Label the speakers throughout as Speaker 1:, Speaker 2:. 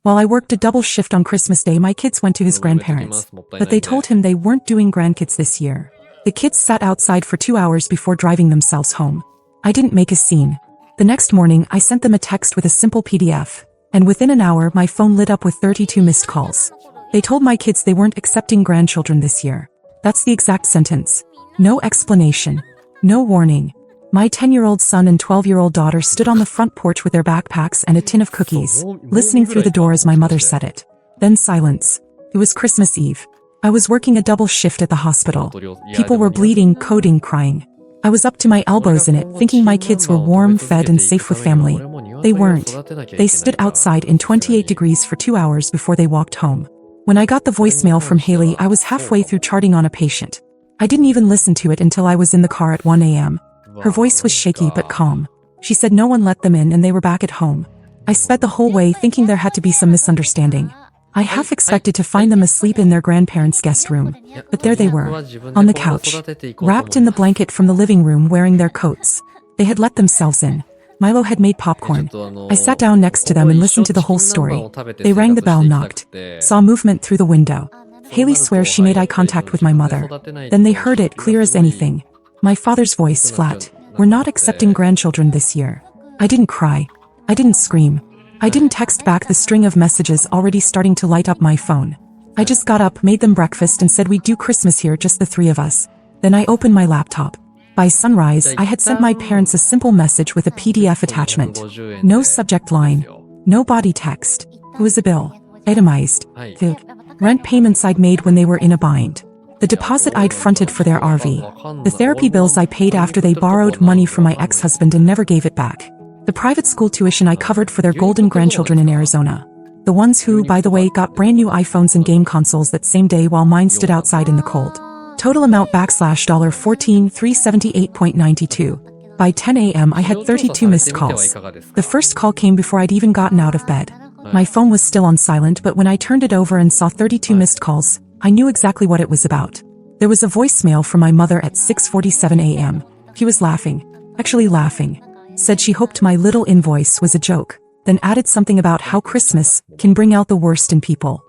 Speaker 1: While I worked a double shift on Christmas Day, my kids went to his grandparents, but they told him they weren't doing grandkids this year. The kids sat outside for 2 hours before driving themselves home. I didn't make a scene. The next morning, I sent them a text with a simple PDF, and within an hour, my phone lit up with 32 missed calls. They told my kids they weren't accepting grandchildren this year. That's the exact sentence. No explanation. No warning. My 10-year-old son and 12-year-old daughter stood on the front porch with their backpacks and a tin of cookies, listening through the door as my mother said it. Then silence. It was Christmas Eve. I was working a double shift at the hospital. People were bleeding, coding, crying. I was up to my elbows in it, thinking my kids were warm, fed, and safe with family. They weren't. They stood outside in 28 degrees for 2 hours before they walked home. When I got the voicemail from Haley, I was halfway through charting on a patient. I didn't even listen to it until I was in the car at 1 a.m. Her voice was shaky but calm. She said no one let them in and they were back at home. I sped the whole way thinking there had to be some misunderstanding. I half expected to find them asleep in their grandparents' guest room, but there they were, on the couch, wrapped in the blanket from the living room wearing their coats. They had let themselves in. Milo had made popcorn. I sat down next to them and listened to the whole story. They rang the bell, knocked, saw movement through the window. Haley swears she made eye contact with my mother. Then they heard it clear as anything. My father's voice, flat. We're not accepting grandchildren this year. I didn't cry. I didn't scream. I didn't text back the string of messages already starting to light up my phone. I just got up, made them breakfast and said we'd do Christmas here, just the three of us. Then I opened my laptop. By sunrise, I had sent my parents a simple message with a PDF attachment. No subject line. No body text. It was a bill. Itemized. The rent payments I'd made when they were in a bind. The deposit I'd fronted for their RV. The therapy bills I paid after they borrowed money from my ex-husband and never gave it back. The private school tuition I covered for their golden grandchildren in Arizona. The ones who, by the way, got brand new iPhones and game consoles that same day while mine stood outside in the cold. Total amount $14,378.92. By 10 a.m. I had 32 missed calls. The first call came before I'd even gotten out of bed. My phone was still on silent, but when I turned it over and saw 32 missed calls, I knew exactly what it was about. There was a voicemail from my mother at 6:47 a.m. He was laughing. Actually laughing. Said she hoped my little invoice was a joke, then added something about how Christmas can bring out the worst in people.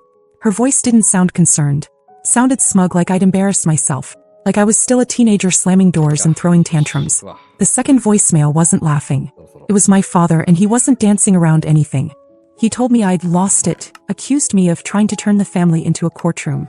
Speaker 1: Her voice didn't sound concerned. Sounded smug, like I'd embarrassed myself, like I was still a teenager slamming doors and throwing tantrums. The second voicemail wasn't laughing. It was my father, and he wasn't dancing around anything. He told me I'd lost it, accused me of trying to turn the family into a courtroom.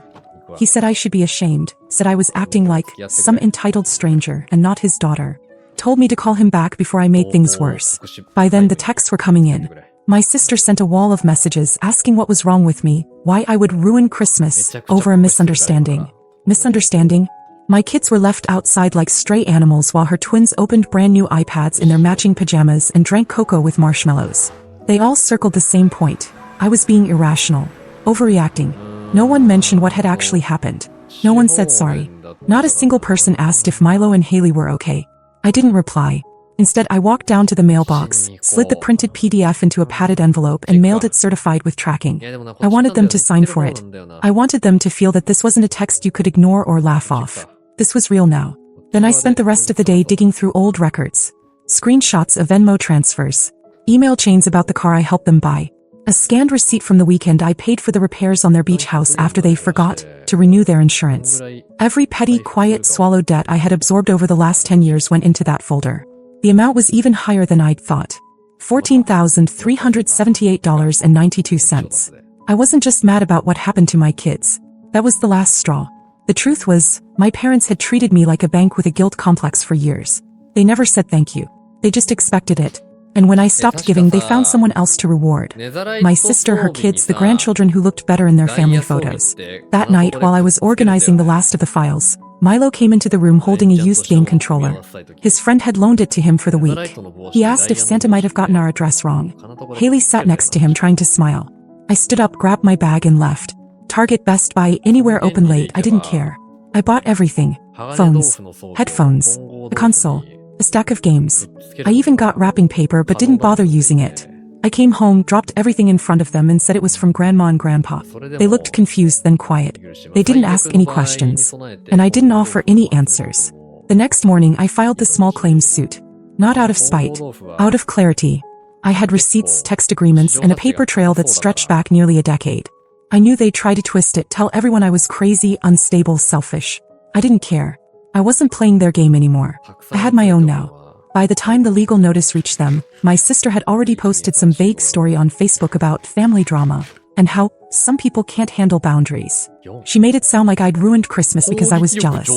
Speaker 1: He said I should be ashamed, said I was acting like some entitled stranger and not his daughter. Told me to call him back before I made things worse. By then the texts were coming in. My sister sent a wall of messages asking what was wrong with me, why I would ruin Christmas over a misunderstanding. Misunderstanding? My kids were left outside like stray animals while her twins opened brand new iPads in their matching pajamas and drank cocoa with marshmallows. They all circled the same point. I was being irrational, overreacting. No one mentioned what had actually happened. No one said sorry. Not a single person asked if Milo and Haley were okay. I didn't reply. Instead, I walked down to the mailbox, slid the printed PDF into a padded envelope and mailed it certified with tracking. I wanted them to sign for it. I wanted them to feel that this wasn't a text you could ignore or laugh off. This was real now. Then I spent the rest of the day digging through old records. Screenshots of Venmo transfers. Email chains about the car I helped them buy. A scanned receipt from the weekend I paid for the repairs on their beach house after they forgot to renew their insurance. Every petty, quiet, swallowed debt I had absorbed over the last 10 years went into that folder. The amount was even higher than I'd thought. $14,378.92. I wasn't just mad about what happened to my kids. That was the last straw. The truth was, my parents had treated me like a bank with a guilt complex for years. They never said thank you. They just expected it. And when I stopped giving, they found someone else to reward. My sister, her kids, the grandchildren who looked better in their family photos. That night, while I was organizing the last of the files, Milo came into the room holding a used game controller. His friend had loaned it to him for the week. He asked if Santa might have gotten our address wrong. Haley sat next to him trying to smile. I stood up, grabbed my bag and left. Target, Best Buy, anywhere open late, I didn't care. I bought everything. Phones, headphones, a console, a stack of games. I even got wrapping paper but didn't bother using it. I came home, dropped everything in front of them and said it was from Grandma and Grandpa. They looked confused, then quiet. They didn't ask any questions. And I didn't offer any answers. The next morning I filed the small claims suit. Not out of spite. Out of clarity. I had receipts, text agreements, and a paper trail that stretched back nearly a decade. I knew they'd try to twist it, tell everyone I was crazy, unstable, selfish. I didn't care. I wasn't playing their game anymore. I had my own now. By the time the legal notice reached them, my sister had already posted some vague story on Facebook about family drama and how some people can't handle boundaries. She made it sound like I'd ruined Christmas because I was jealous.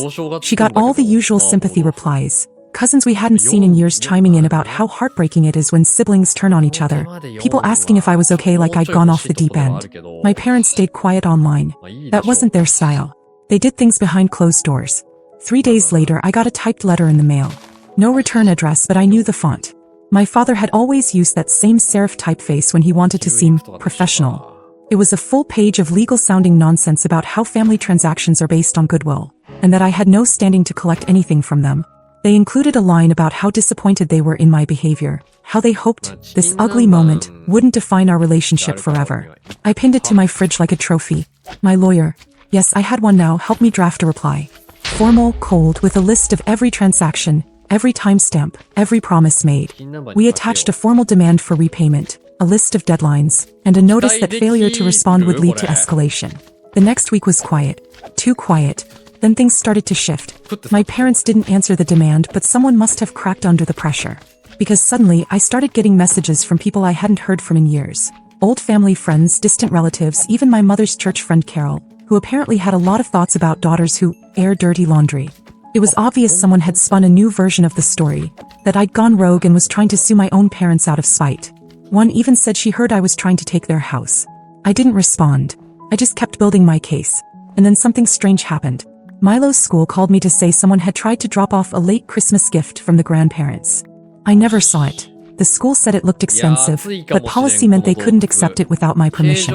Speaker 1: She got all the usual sympathy replies. Cousins we hadn't seen in years chiming in about how heartbreaking it is when siblings turn on each other. People asking if I was okay like I'd gone off the deep end. My parents stayed quiet online. That wasn't their style. They did things behind closed doors. 3 days later, I got a typed letter in the mail. No return address, but I knew the font. My father had always used that same serif typeface when he wanted to seem professional. It was a full page of legal-sounding nonsense about how family transactions are based on goodwill, and that I had no standing to collect anything from them. They included a line about how disappointed they were in my behavior, how they hoped this ugly moment wouldn't define our relationship forever. I pinned it to my fridge like a trophy. My lawyer, yes, I had one now, helped me draft a reply. Formal, cold, with a list of every transaction, every timestamp, every promise made. We attached a formal demand for repayment, a list of deadlines, and a notice that failure to respond would lead to escalation. The next week was quiet. Too quiet. Then things started to shift. My parents didn't answer the demand, but someone must have cracked under the pressure. Because suddenly, I started getting messages from people I hadn't heard from in years. Old family friends, distant relatives, even my mother's church friend Carol, who apparently had a lot of thoughts about daughters who air dirty laundry. It was obvious someone had spun a new version of the story, that I'd gone rogue and was trying to sue my own parents out of spite. One even said she heard I was trying to take their house. I didn't respond. I just kept building my case. And then something strange happened. Milo's school called me to say someone had tried to drop off a late Christmas gift from the grandparents. I never saw it. The school said it looked expensive, but policy meant they couldn't accept it without my permission.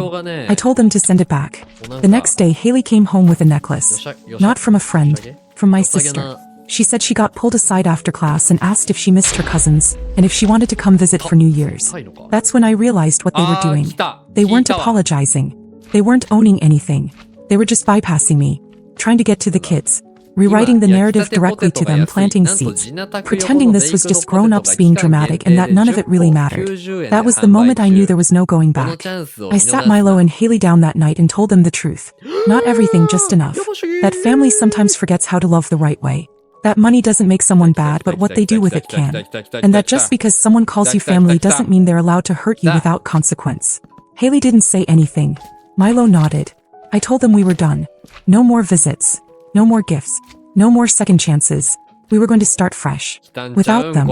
Speaker 1: I told them to send it back. The next day, Haley came home with a necklace. Not from a friend, from my sister. She said she got pulled aside after class and asked if she missed her cousins, and if she wanted to come visit for New Year's. That's when I realized what they were doing. They weren't apologizing. They weren't owning anything. They were just bypassing me, trying to get to the kids. Rewriting the narrative directly to them, planting seeds, pretending this was just grown-ups being dramatic and that none of it really mattered. That was the moment I knew there was no going back. I sat Milo and Haley down that night and told them the truth. Not everything, just enough. That family sometimes forgets how to love the right way. That money doesn't make someone bad, but what they do with it can. And that just because someone calls you family doesn't mean they're allowed to hurt you without consequence. Haley didn't say anything. Milo nodded. I told them we were done. No more visits. No more gifts. No more second chances. We were going to start fresh. Without them.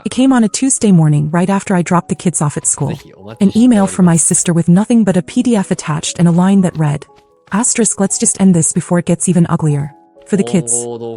Speaker 1: It came on a Tuesday morning right after I dropped the kids off at school. An email from my sister with nothing but a PDF attached and a line that read, "Asterisk, let's just end this before it gets even uglier. For the kids."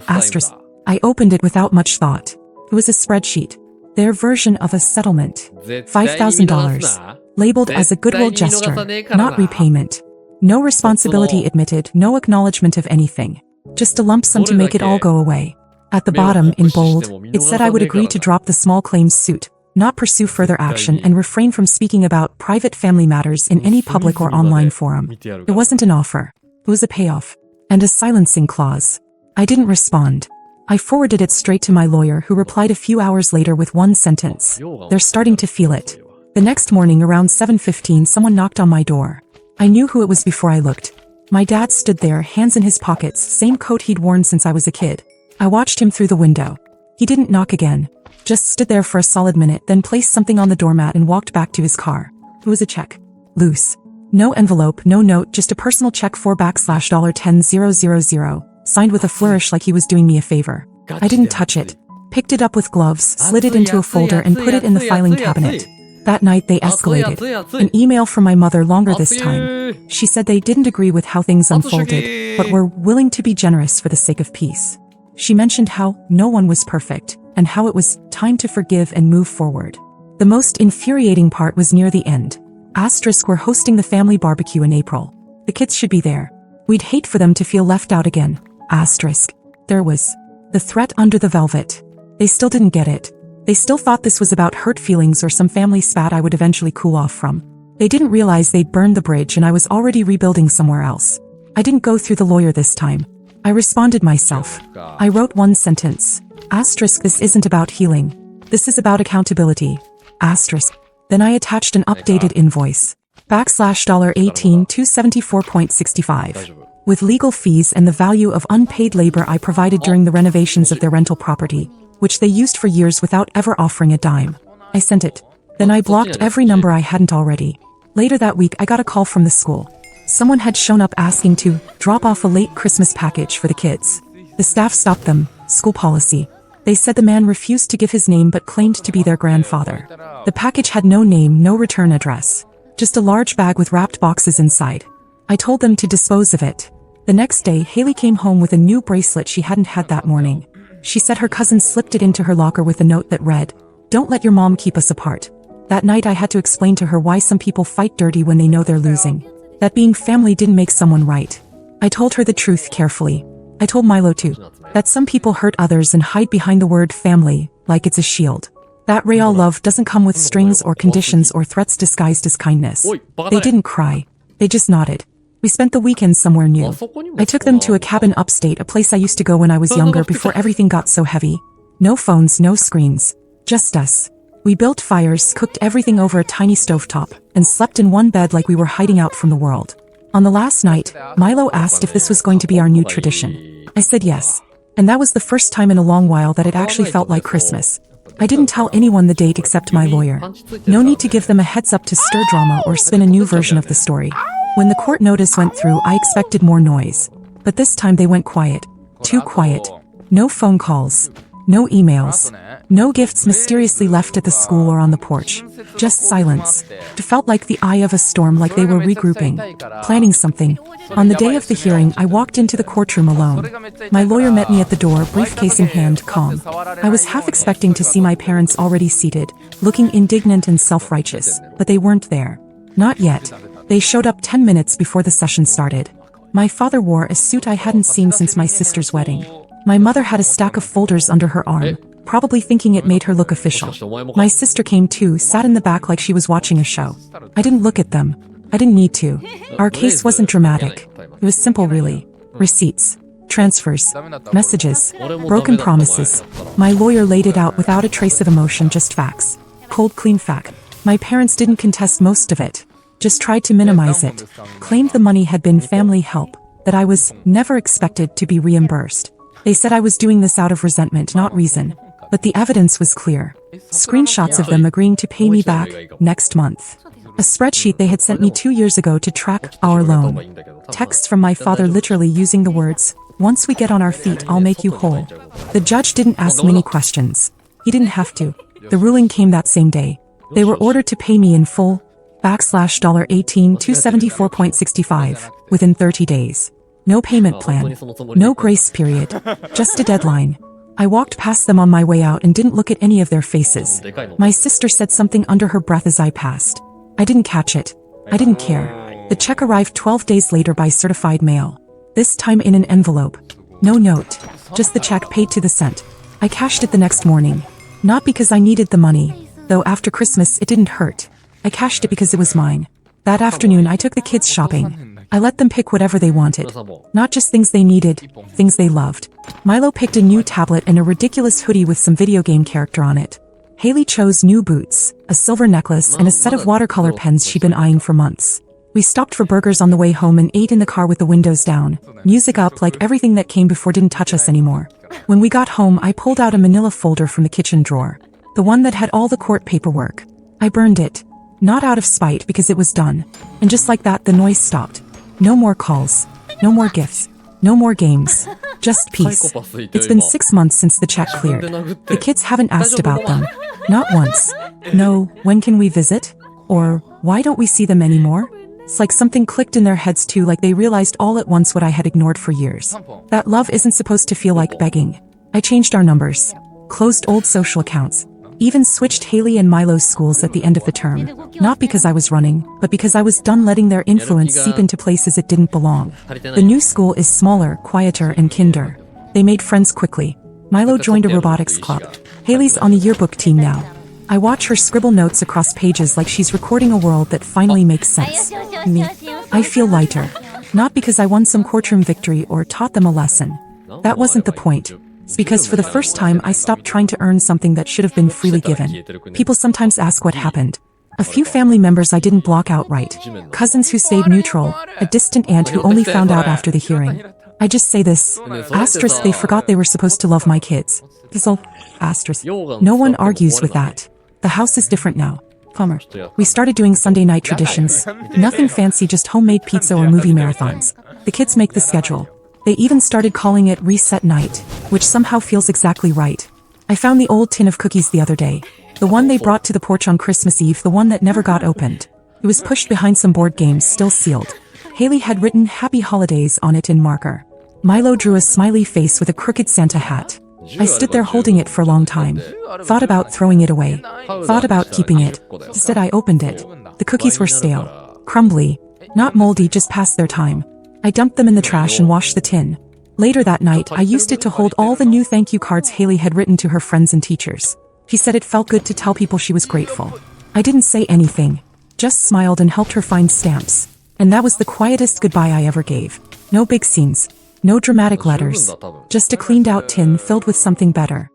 Speaker 1: Asterisk. I opened it without much thought. It was a spreadsheet. Their version of a settlement. $5,000. Labeled as a goodwill gesture, not repayment. No responsibility admitted, no acknowledgement of anything. Just a lump sum to make it all go away. At the bottom, in bold, it said I would agree to drop the small claims suit, not pursue further action, and refrain from speaking about private family matters in any public or online forum. It wasn't an offer. It was a payoff. And a silencing clause. I didn't respond. I forwarded it straight to my lawyer, who replied a few hours later with one sentence. "They're starting to feel it." The next morning around 7:15, someone knocked on my door. I knew who it was before I looked. My dad stood there, hands in his pockets, same coat he'd worn since I was a kid. I watched him through the window. He didn't knock again. Just stood there for a solid minute, then placed something on the doormat and walked back to his car. It was a check. Loose. No envelope, no note, just a personal check for $10,000, signed with a flourish like he was doing me a favor. I didn't touch it. Picked it up with gloves, slid it into a folder and put it in the filing cabinet. That night they escalated. An email from my mother longer this time. She said they didn't agree with how things unfolded, but were willing to be generous for the sake of peace. She mentioned how no one was perfect, and how it was time to forgive and move forward. The most infuriating part was near the end. Asterisk, we're hosting the family barbecue in April. The kids should be there. We'd hate for them to feel left out again. Asterisk. There was the threat under the velvet. They still didn't get it. They still thought this was about hurt feelings or some family spat I would eventually cool off from. They didn't realize they'd burned the bridge and I was already rebuilding somewhere else. I didn't go through the lawyer this time. I responded myself. I wrote one sentence. Asterisk, this isn't about healing. This is about accountability. Asterisk. Then I attached an updated invoice. $18,274.65. With legal fees and the value of unpaid labor I provided during the renovations of their rental property, which they used for years without ever offering a dime. I sent it. Then I blocked every number I hadn't already. Later that week I got a call from the school. Someone had shown up asking to drop off a late Christmas package for the kids. The staff stopped them, school policy. They said the man refused to give his name but claimed to be their grandfather. The package had no name, no return address. Just a large bag with wrapped boxes inside. I told them to dispose of it. The next day, Haley came home with a new bracelet she hadn't had that morning. She said her cousin slipped it into her locker with a note that read, "Don't let your mom keep us apart." That night I had to explain to her why some people fight dirty when they know they're losing. That being family didn't make someone right. I told her the truth carefully. I told Milo too. That some people hurt others and hide behind the word family, like it's a shield. That real love doesn't come with strings or conditions or threats disguised as kindness. They didn't cry. They just nodded. We spent the weekend somewhere new. I took them to a cabin upstate, a place I used to go when I was younger before everything got so heavy. No phones, no screens. Just us. We built fires, cooked everything over a tiny stovetop, and slept in one bed like we were hiding out from the world. On the last night, Milo asked if this was going to be our new tradition. I said yes. And that was the first time in a long while that it actually felt like Christmas. I didn't tell anyone the date except my lawyer. No need to give them a heads up to stir drama or spin a new version of the story. When the court notice went through, I expected more noise. But this time they went quiet. Too quiet. No phone calls. No emails. No gifts mysteriously left at the school or on the porch. Just silence. It felt like the eye of a storm, like they were regrouping, planning something. On the day of the hearing, I walked into the courtroom alone. My lawyer met me at the door, briefcase in hand, calm. I was half expecting to see my parents already seated, looking indignant and self-righteous, but they weren't there. Not yet. They showed up 10 minutes before the session started. My father wore a suit I hadn't seen since my sister's wedding. My mother had a stack of folders under her arm, probably thinking it made her look official. My sister came too, sat in the back like she was watching a show. I didn't look at them. I didn't need to. Our case wasn't dramatic. It was simple, really. Receipts, transfers, messages, broken promises. My lawyer laid it out without a trace of emotion, just facts. Cold, clean fact. My parents didn't contest most of it. Just tried to minimize it. Claimed the money had been family help, that I was never expected to be reimbursed. They said I was doing this out of resentment, not reason. But the evidence was clear. Screenshots of them agreeing to pay me back next month. A spreadsheet they had sent me 2 years ago to track our loan. Texts from my father literally using the words, "Once we get on our feet, I'll make you whole." The judge didn't ask many questions. He didn't have to. The ruling came that same day. They were ordered to pay me in full, $18,274.65, within 30 days. No payment plan. No grace period. Just a deadline. I walked past them on my way out and didn't look at any of their faces. My sister said something under her breath as I passed. I didn't catch it. I didn't care. The check arrived 12 days later by certified mail. This time in an envelope. No note. Just the check paid to the cent. I cashed it the next morning. Not because I needed the money, though after Christmas it didn't hurt. I cashed it because it was mine. That afternoon I took the kids shopping. I let them pick whatever they wanted. Not just things they needed, things they loved. Milo picked a new tablet and a ridiculous hoodie with some video game character on it. Haley chose new boots, a silver necklace, and a set of watercolor pens she'd been eyeing for months. We stopped for burgers on the way home and ate in the car with the windows down, music up, like everything that came before didn't touch us anymore. When we got home, I pulled out a manila folder from the kitchen drawer. The one that had all the court paperwork. I burned it. Not out of spite, because it was done. And just like that, the noise stopped. No more calls. No more gifts. No more games. Just peace. It's been 6 months since the check cleared. The kids haven't asked about them. Not once. No, when can we visit? Or, why don't we see them anymore? It's like something clicked in their heads too, like they realized all at once what I had ignored for years. That love isn't supposed to feel like begging. I changed our numbers. Closed old social accounts. Even switched Haley and Milo's schools at the end of the term. Not because I was running, but because I was done letting their influence seep into places it didn't belong. The new school is smaller, quieter, and kinder. They made friends quickly. Milo joined a robotics club. Haley's on the yearbook team now. I watch her scribble notes across pages like she's recording a world that finally makes sense. Me. I feel lighter. Not because I won some courtroom victory or taught them a lesson. That wasn't the point. It's because for the first time I stopped trying to earn something that should have been freely given. People sometimes ask what happened. A few family members I didn't block outright. Cousins who stayed neutral, a distant aunt who only found out after the hearing. I just say this, asterisk they forgot they were supposed to love my kids. This'll, asterisk. No one argues with that. The house is different now. Plumber. We started doing Sunday night traditions. Nothing fancy, just homemade pizza or movie marathons. The kids make the schedule. They even started calling it reset night, which somehow feels exactly right. I found the old tin of cookies the other day. The one they brought to the porch on Christmas Eve, the one that never got opened. It was pushed behind some board games, still sealed. Haley had written Happy Holidays on it in marker. Milo drew a smiley face with a crooked Santa hat. I stood there holding it for a long time. Thought about throwing it away. Thought about keeping it. Instead I opened it. The cookies were stale. Crumbly. Not moldy, just past their time. I dumped them in the trash and washed the tin. Later that night, I used it to hold all the new thank you cards Haley had written to her friends and teachers. She said it felt good to tell people she was grateful. I didn't say anything. Just smiled and helped her find stamps. And that was the quietest goodbye I ever gave. No big scenes. No dramatic letters. Just a cleaned out tin filled with something better.